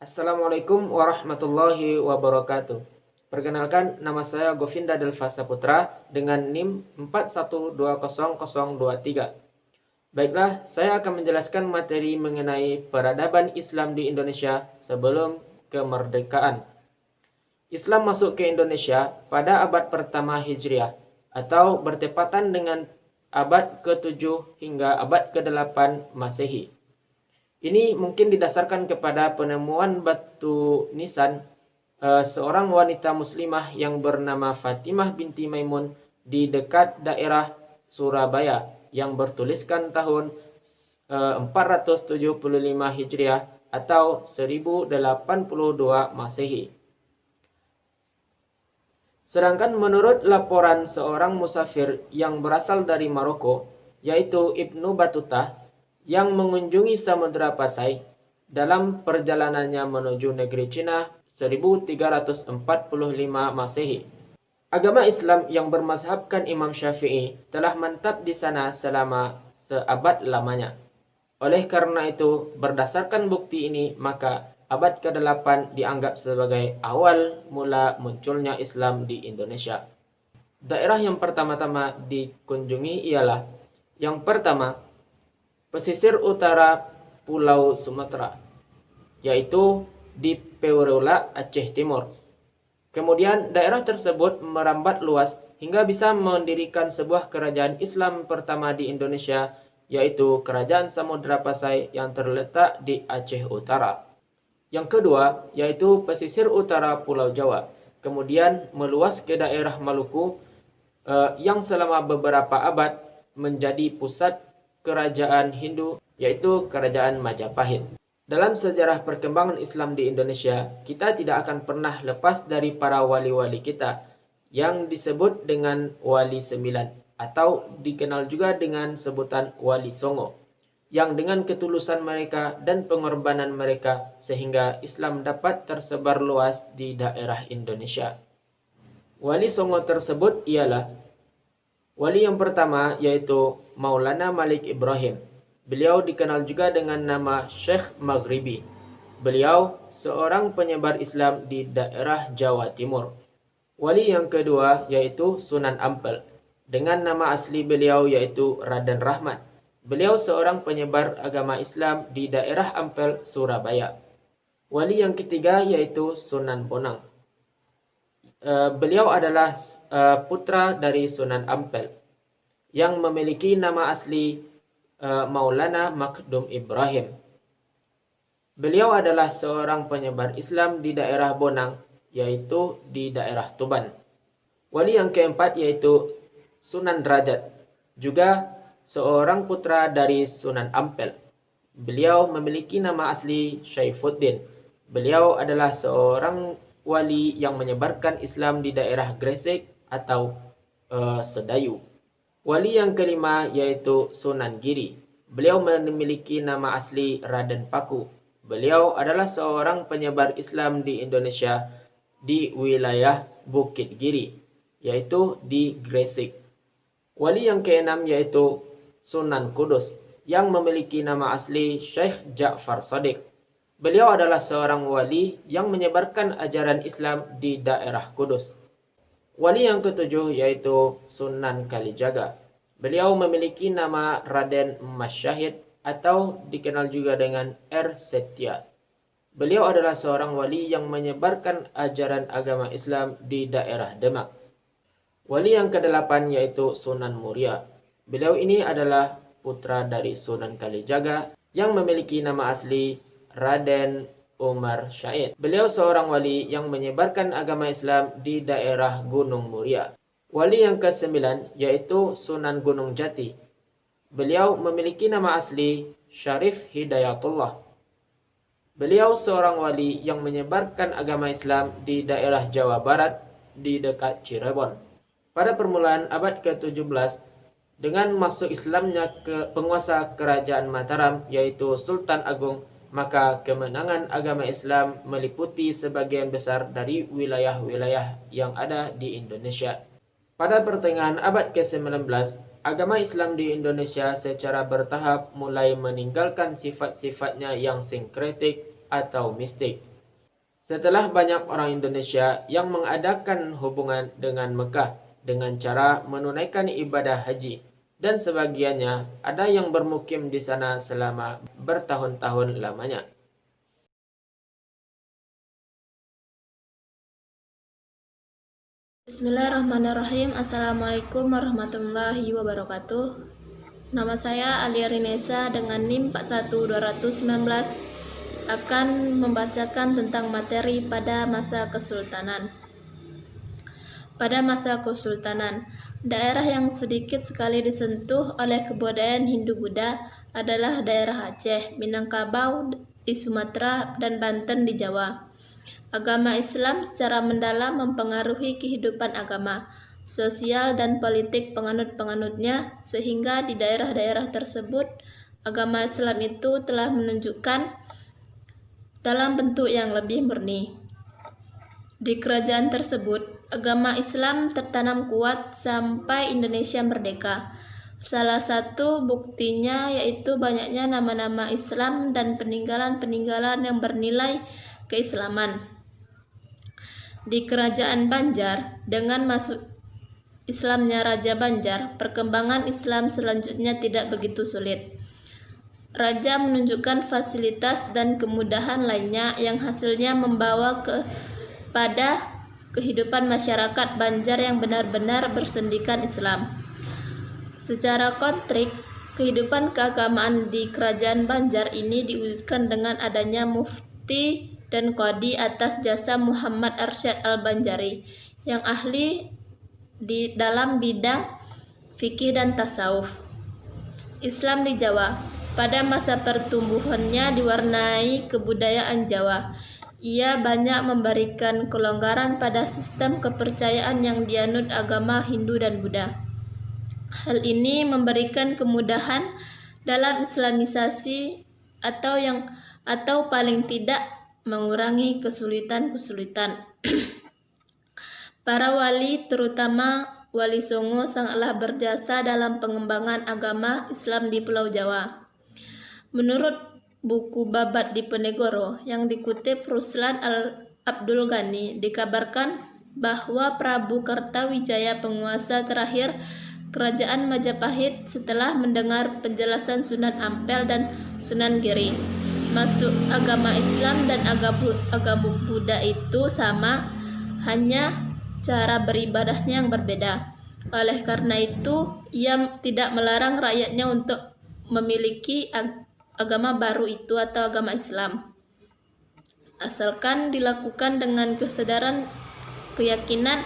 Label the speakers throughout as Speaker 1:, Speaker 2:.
Speaker 1: Assalamualaikum warahmatullahi wabarakatuh. Perkenalkan, nama saya Govinda Delva Saputra dengan NIM 41200023. Baiklah, saya akan menjelaskan materi mengenai peradaban Islam di Indonesia sebelum kemerdekaan. Islam masuk ke Indonesia pada abad pertama Hijriah atau bertepatan dengan abad ke-7 hingga abad ke-8 Masehi. Ini mungkin didasarkan kepada penemuan batu nisan seorang wanita muslimah yang bernama Fatimah binti Maimun di dekat daerah Surabaya yang bertuliskan tahun 475 Hijriah atau 1082 Masehi. Sedangkan menurut laporan seorang musafir yang berasal dari Maroko, yaitu Ibnu Battuta, yang mengunjungi Samudra Pasai dalam perjalanannya menuju negeri Cina 1345 Masehi. Agama Islam yang bermazhabkan Imam Syafi'i telah mantap di sana selama seabad lamanya. Oleh karena itu, berdasarkan bukti ini, maka abad ke-8 dianggap sebagai awal mula munculnya Islam di Indonesia. Daerah yang pertama-tama dikunjungi ialah yang pertama, pesisir utara Pulau Sumatera, yaitu di Peurula, Aceh Timur. Kemudian daerah tersebut merambat luas hingga bisa mendirikan sebuah kerajaan Islam pertama di Indonesia, yaitu Kerajaan Samudra Pasai yang terletak di Aceh Utara. Yang kedua, yaitu pesisir utara Pulau Jawa. Kemudian meluas ke daerah Maluku yang selama beberapa abad menjadi pusat kerajaan Hindu, yaitu Kerajaan Majapahit. Dalam sejarah perkembangan Islam di Indonesia, kita tidak akan pernah lepas dari para wali-wali kita yang disebut dengan Wali Sembilan atau dikenal juga dengan sebutan Wali Songo, yang dengan ketulusan mereka dan pengorbanan mereka sehingga Islam dapat tersebar luas di daerah Indonesia. Wali Songo tersebut ialah wali yang pertama, yaitu Maulana Malik Ibrahim. Beliau dikenal juga dengan nama Syekh Maghribi. Beliau seorang penyebar Islam di daerah Jawa Timur. Wali yang kedua yaitu Sunan Ampel. Dengan nama asli beliau yaitu Raden Rahmat. Beliau seorang penyebar agama Islam di daerah Ampel, Surabaya. Wali yang ketiga yaitu Sunan Bonang. Beliau adalah putra dari Sunan Ampel yang memiliki nama asli Maulana Makdum Ibrahim. Beliau adalah seorang penyebar Islam di daerah Bonang, yaitu di daerah Tuban. Wali yang keempat yaitu Sunan Derajat, juga seorang putra dari Sunan Ampel. Beliau memiliki nama asli Syaifuddin. Beliau adalah seorang wali yang menyebarkan Islam di daerah Gresik atau Sedayu. Wali yang kelima yaitu Sunan Giri. Beliau memiliki nama asli Raden Paku. Beliau adalah seorang penyebar Islam di Indonesia di wilayah Bukit Giri, yaitu di Gresik. Wali yang keenam yaitu Sunan Kudus, yang memiliki nama asli Syekh Ja'far Shadiq. Beliau adalah seorang wali yang menyebarkan ajaran Islam di daerah Kudus. Wali yang ketujuh yaitu Sunan Kalijaga. Beliau memiliki nama Raden Mas Syahid atau dikenal juga dengan R. Setia. Beliau adalah seorang wali yang menyebarkan ajaran agama Islam di daerah Demak. Wali yang kedelapan yaitu Sunan Muria. Beliau ini adalah putra dari Sunan Kalijaga yang memiliki nama asli Raden Umar Syahid. Beliau seorang wali yang menyebarkan agama Islam di daerah Gunung Muria. Wali yang ke-9 yaitu Sunan Gunung Jati. Beliau memiliki nama asli Syarif Hidayatullah. Beliau seorang wali yang menyebarkan agama Islam di daerah Jawa Barat di dekat Cirebon. Pada permulaan abad ke-17, dengan masuk Islamnya ke penguasa kerajaan Mataram yaitu Sultan Agung, maka kemenangan agama Islam meliputi sebagian besar dari wilayah-wilayah yang ada di Indonesia. Pada pertengahan abad ke-19, agama Islam di Indonesia secara bertahap mulai meninggalkan sifat-sifatnya yang sinkretik atau mistik Setelah banyak orang Indonesia yang mengadakan hubungan dengan Mekah dengan cara menunaikan ibadah haji, dan sebagiannya ada yang bermukim di sana selama bertahun-tahun lamanya.
Speaker 2: Bismillahirrahmanirrahim. Assalamualaikum warahmatullahi wabarakatuh. Nama saya Alia Rinesa dengan NIM 41219 akan membacakan tentang materi pada masa Kesultanan. Pada masa Kesultanan, daerah yang sedikit sekali disentuh oleh kebudayaan Hindu-Buddha adalah daerah Aceh, Minangkabau di Sumatera, dan Banten di Jawa. Agama Islam secara mendalam mempengaruhi kehidupan agama, sosial, dan politik penganut-penganutnya, sehingga di daerah-daerah tersebut agama Islam itu telah menunjukkan dalam bentuk yang lebih murni. Di kerajaan tersebut, agama Islam tertanam kuat sampai Indonesia merdeka. Salah satu buktinya yaitu banyaknya nama-nama Islam dan peninggalan-peninggalan yang bernilai keislaman. Di Kerajaan Banjar, dengan masuk Islamnya Raja Banjar, perkembangan Islam selanjutnya tidak begitu sulit. Raja menunjukkan fasilitas dan kemudahan lainnya yang hasilnya membawa kepada kehidupan masyarakat Banjar yang benar-benar bersendikan Islam. Secara kontrik, kehidupan keagamaan di Kerajaan Banjar ini diwujudkan dengan adanya mufti dan qadi atas jasa Muhammad Arsyad Al-Banjari yang ahli di dalam bidang fikih dan tasawuf. Islam di Jawa pada masa pertumbuhannya diwarnai kebudayaan Jawa. Ia banyak memberikan kelonggaran pada sistem kepercayaan yang dianut agama Hindu dan Buddha. Hal ini memberikan kemudahan dalam islamisasi atau paling tidak mengurangi kesulitan-kesulitan. Para wali, terutama Wali Songo, sangatlah berjasa dalam pengembangan agama Islam di Pulau Jawa. Menurut buku Babat Diponegoro yang dikutip Ruslan Abdul Ghani, dikabarkan bahwa Prabu Kartawijaya, penguasa terakhir Kerajaan Majapahit, setelah mendengar penjelasan Sunan Ampel dan Sunan Giri, masuk agama Islam dan agama Buddha itu sama, hanya cara beribadahnya yang berbeda. Oleh karena itu, ia tidak melarang rakyatnya untuk memiliki agama baru itu atau agama Islam, asalkan dilakukan dengan kesadaran, keyakinan,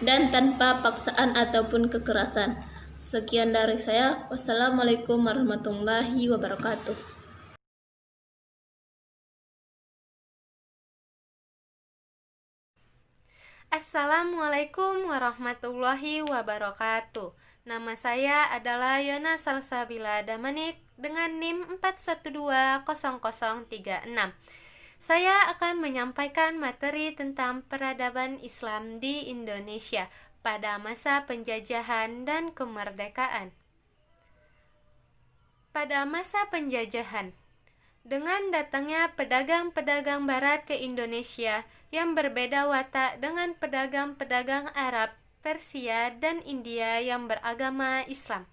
Speaker 2: dan tanpa paksaan ataupun kekerasan. Sekian dari saya. Wassalamualaikum warahmatullahi wabarakatuh.
Speaker 3: Assalamualaikum warahmatullahi wabarakatuh. Nama saya adalah Yona Salsabila Damanik dengan NIM 4120036. Saya akan menyampaikan materi tentang peradaban Islam di Indonesia pada masa penjajahan dan kemerdekaan. Pada masa penjajahan, dengan datangnya pedagang-pedagang barat ke Indonesia yang berbeda watak dengan pedagang-pedagang Arab, Persia, dan India yang beragama Islam,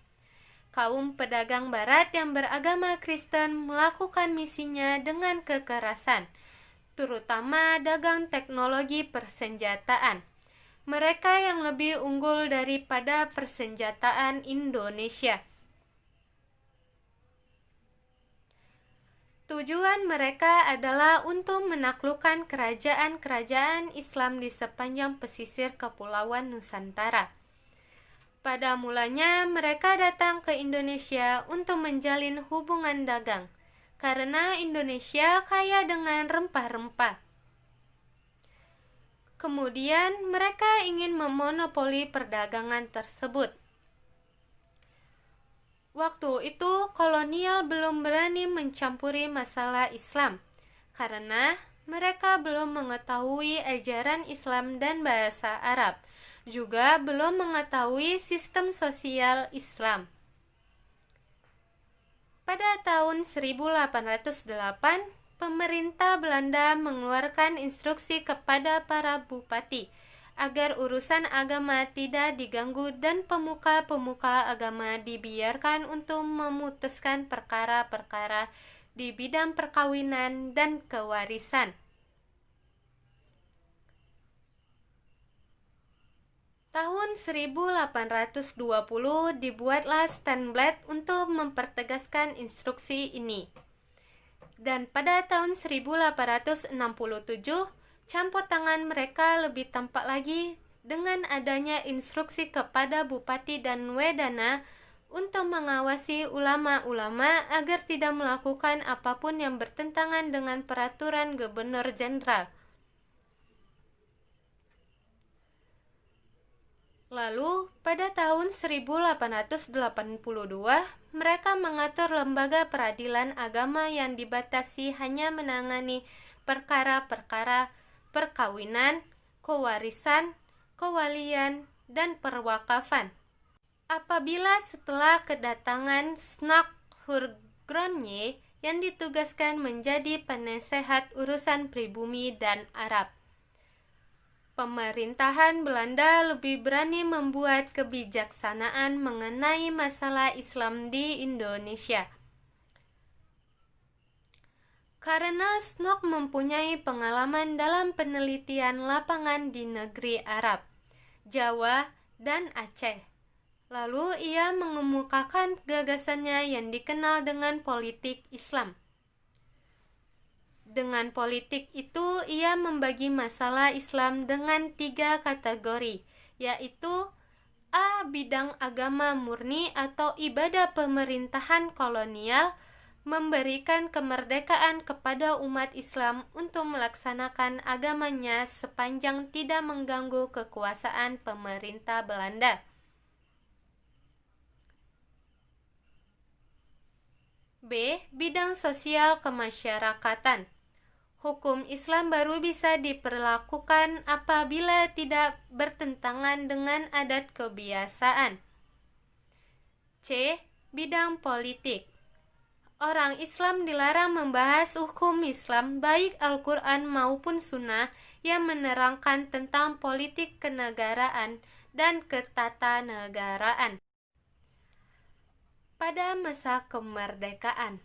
Speaker 3: kaum pedagang barat yang beragama Kristen melakukan misinya dengan kekerasan, terutama dagang teknologi persenjataan. Mereka yang lebih unggul daripada persenjataan Indonesia. Tujuan mereka adalah untuk menaklukkan kerajaan-kerajaan Islam di sepanjang pesisir Kepulauan Nusantara. Pada mulanya mereka datang ke Indonesia untuk menjalin hubungan dagang, karena Indonesia kaya dengan rempah-rempah. Kemudian mereka ingin memonopoli perdagangan tersebut. Waktu itu kolonial belum berani mencampuri masalah Islam, karena mereka belum mengetahui ajaran Islam dan bahasa Arab, juga belum mengetahui sistem sosial Islam. Pada tahun 1808, pemerintah Belanda mengeluarkan instruksi kepada para bupati agar urusan agama tidak diganggu dan pemuka-pemuka agama dibiarkan untuk memutuskan perkara-perkara di bidang perkawinan dan kewarisan. Tahun 1820 dibuatlah Steenblad untuk mempertegaskan instruksi ini. Dan pada tahun 1867, campur tangan mereka lebih tampak lagi dengan adanya instruksi kepada bupati dan wedana untuk mengawasi ulama-ulama agar tidak melakukan apapun yang bertentangan dengan peraturan gubernur jenderal. Lalu, pada tahun 1882, mereka mengatur lembaga peradilan agama yang dibatasi hanya menangani perkara-perkara perkawinan, kewarisan, kewalian, dan perwakafan. Apabila setelah kedatangan Snork Hurgronje yang ditugaskan menjadi penasehat urusan pribumi dan Arab, pemerintahan Belanda lebih berani membuat kebijaksanaan mengenai masalah Islam di Indonesia. Karena Snork mempunyai pengalaman dalam penelitian lapangan di negeri Arab, Jawa, dan Aceh. Lalu ia mengemukakan gagasannya yang dikenal dengan politik Islam. Dengan politik itu, ia membagi masalah Islam dengan 3 kategori, yaitu A. Bidang agama murni atau ibadah pemerintahan kolonial, memberikan kemerdekaan kepada umat Islam untuk melaksanakan agamanya sepanjang tidak mengganggu kekuasaan pemerintah Belanda. B. Bidang sosial kemasyarakatan. Hukum Islam baru bisa diperlakukan apabila tidak bertentangan dengan adat kebiasaan. C. Bidang politik. Orang Islam dilarang membahas hukum Islam baik Al-Quran maupun Sunnah yang menerangkan tentang politik kenegaraan dan ketatanegaraan. Pada masa kemerdekaan,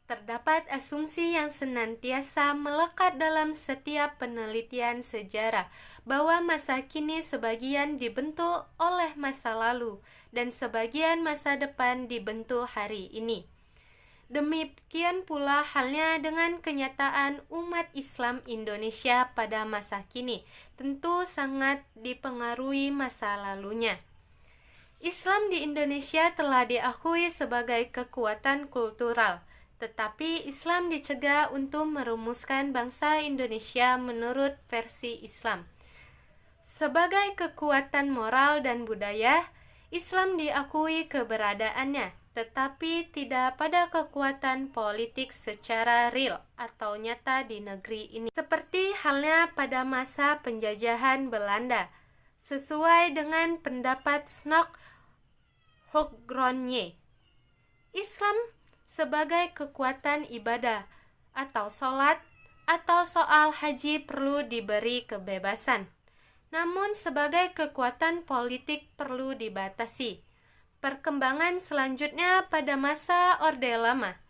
Speaker 3: terdapat asumsi yang senantiasa melekat dalam setiap penelitian sejarah bahwa masa kini sebagian dibentuk oleh masa lalu dan sebagian masa depan dibentuk hari ini. Demikian pula halnya dengan kenyataan umat Islam Indonesia pada masa kini, tentu sangat dipengaruhi masa lalunya. Islam di Indonesia telah diakui sebagai kekuatan kultural, tetapi Islam dicegah untuk merumuskan bangsa Indonesia menurut versi Islam. Sebagai kekuatan moral dan budaya, Islam diakui keberadaannya, tetapi tidak pada kekuatan politik secara real atau nyata di negeri ini. Seperti halnya pada masa penjajahan Belanda, sesuai dengan pendapat Snork Hurgronje, Islam sebagai kekuatan ibadah atau sholat atau soal haji perlu diberi kebebasan. Namun sebagai kekuatan politik perlu dibatasi. Perkembangan selanjutnya pada masa Orde Lama,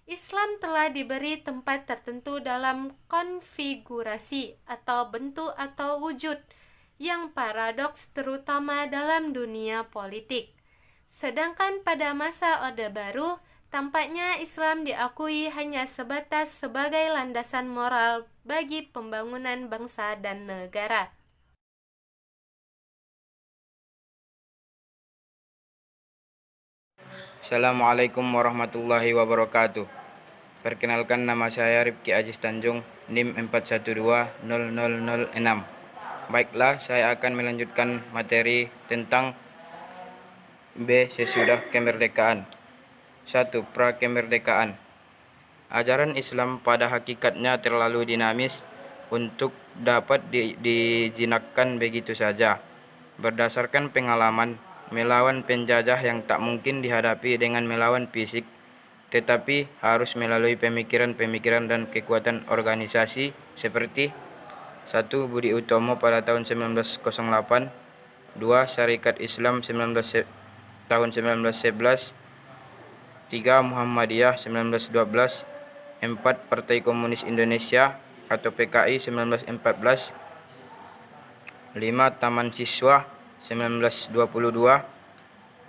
Speaker 3: Islam telah diberi tempat tertentu dalam konfigurasi atau bentuk atau wujud yang paradoks terutama dalam dunia politik. Sedangkan pada masa Orde Baru, tampaknya Islam diakui hanya sebatas sebagai landasan moral bagi pembangunan bangsa dan negara.
Speaker 4: Assalamualaikum warahmatullahi wabarakatuh. Perkenalkan, nama saya Rifki Aziz Tanjung, NIM 4120006. Baiklah, saya akan melanjutkan materi tentang B. Sesudah kemerdekaan. 1. Prakemerdekaan. Ajaran Islam pada hakikatnya terlalu dinamis untuk dapat dijinakkan begitu saja. Berdasarkan pengalaman melawan penjajah yang tak mungkin dihadapi dengan melawan fisik, tetapi harus melalui pemikiran-pemikiran dan kekuatan organisasi seperti 1. Budi Utomo pada tahun 1908, 2. Syarikat Islam tahun 1911, 3. Muhammadiyah 1912, 4. Partai Komunis Indonesia atau PKI 1914, 5. Taman Siswa 1922,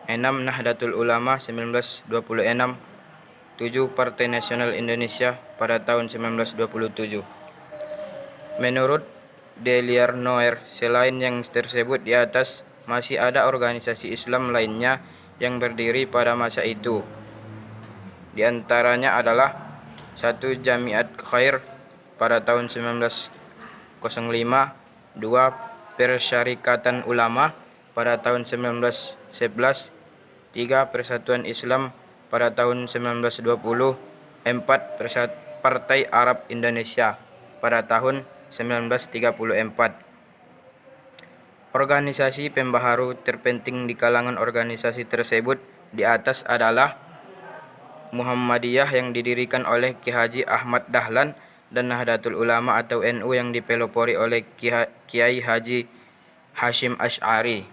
Speaker 4: 6. Nahdlatul Ulama 1926, 7. Partai Nasional Indonesia pada tahun 1927. Menurut Delarnoyer, selain yang tersebut di atas, masih ada organisasi Islam lainnya yang berdiri pada masa itu. Di antaranya adalah 1. Jamiat Khair pada tahun 1905, 2. Persyarikatan Ulama pada tahun 1911, 3. Persatuan Islam pada tahun 1920, 4. Partai Arab Indonesia pada tahun 1934. Organisasi pembaharu terpenting di kalangan organisasi tersebut di atas adalah Muhammadiyah yang didirikan oleh Ki Haji Ahmad Dahlan dan Nahdlatul Ulama atau NU yang dipelopori oleh Kiai Haji Hashim Asy'ari.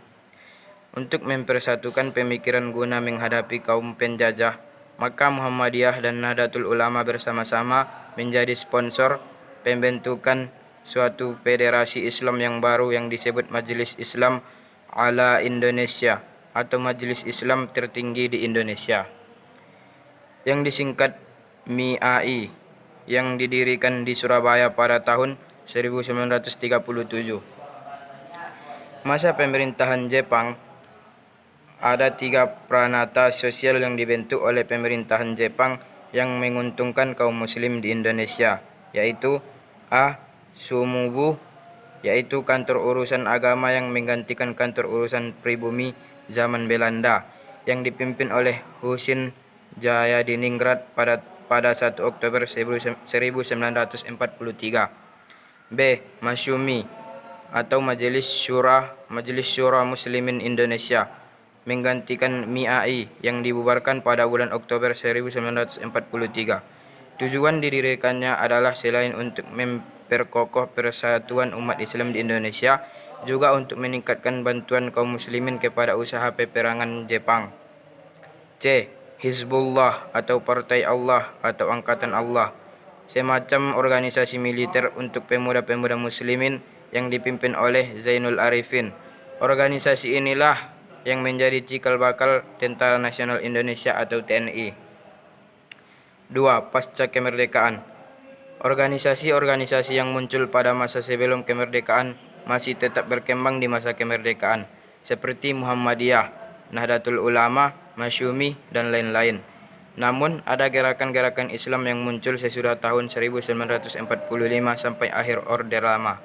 Speaker 4: Untuk mempersatukan pemikiran guna menghadapi kaum penjajah, maka Muhammadiyah dan Nahdlatul Ulama bersama-sama menjadi sponsor pembentukan suatu federasi Islam yang baru yang disebut Majelis Islam ala Indonesia atau Majelis Islam tertinggi di Indonesia, yang disingkat MIAI, yang didirikan di Surabaya pada tahun 1937. Masa pemerintahan Jepang, ada 3 pranata sosial yang dibentuk oleh pemerintahan Jepang yang menguntungkan kaum muslim di Indonesia, yaitu A. Sumubu, yaitu kantor urusan agama yang menggantikan kantor urusan pribumi zaman Belanda, yang dipimpin oleh Husin Jayadiningrat pada 1 Oktober 1943. B. Masyumi atau Majelis Syura Muslimin Indonesia, menggantikan MIAI yang dibubarkan pada bulan Oktober 1943. Tujuan didirikannya adalah selain untuk memperkokoh persatuan umat Islam di Indonesia, juga untuk meningkatkan bantuan kaum muslimin kepada usaha peperangan Jepang. C. Hizbullah atau Partai Allah atau Angkatan Allah, semacam organisasi militer untuk pemuda-pemuda muslimin yang dipimpin oleh Zainul Arifin. Organisasi inilah yang menjadi cikal bakal Tentara Nasional Indonesia atau TNI. 2. Pasca kemerdekaan. Organisasi-organisasi yang muncul pada masa sebelum kemerdekaan masih tetap berkembang di masa kemerdekaan, seperti Muhammadiyah, Nahdlatul Ulama, Masyumi, dan lain-lain. Namun, ada gerakan-gerakan Islam yang muncul sesudah tahun 1945 sampai akhir Orde Lama.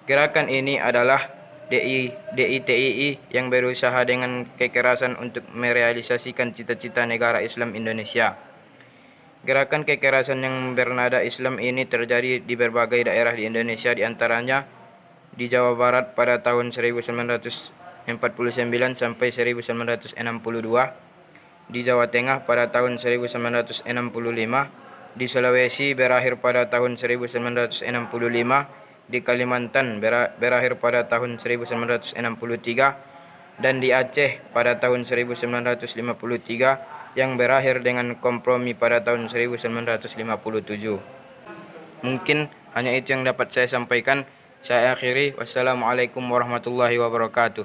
Speaker 4: Gerakan ini adalah DITII yang berusaha dengan kekerasan untuk merealisasikan cita-cita negara Islam Indonesia. Gerakan kekerasan yang bernada Islam ini terjadi di berbagai daerah di Indonesia, diantaranya di Jawa Barat pada tahun 1949 sampai 1962, di Jawa Tengah pada tahun 1965, di Sulawesi berakhir pada tahun 1965, di Kalimantan berakhir pada tahun 1963, dan di Aceh pada tahun 1953 yang berakhir dengan kompromi pada tahun 1957. Mungkin hanya itu yang dapat saya sampaikan. Saya akhiri. Wassalamualaikum warahmatullahi wabarakatuh.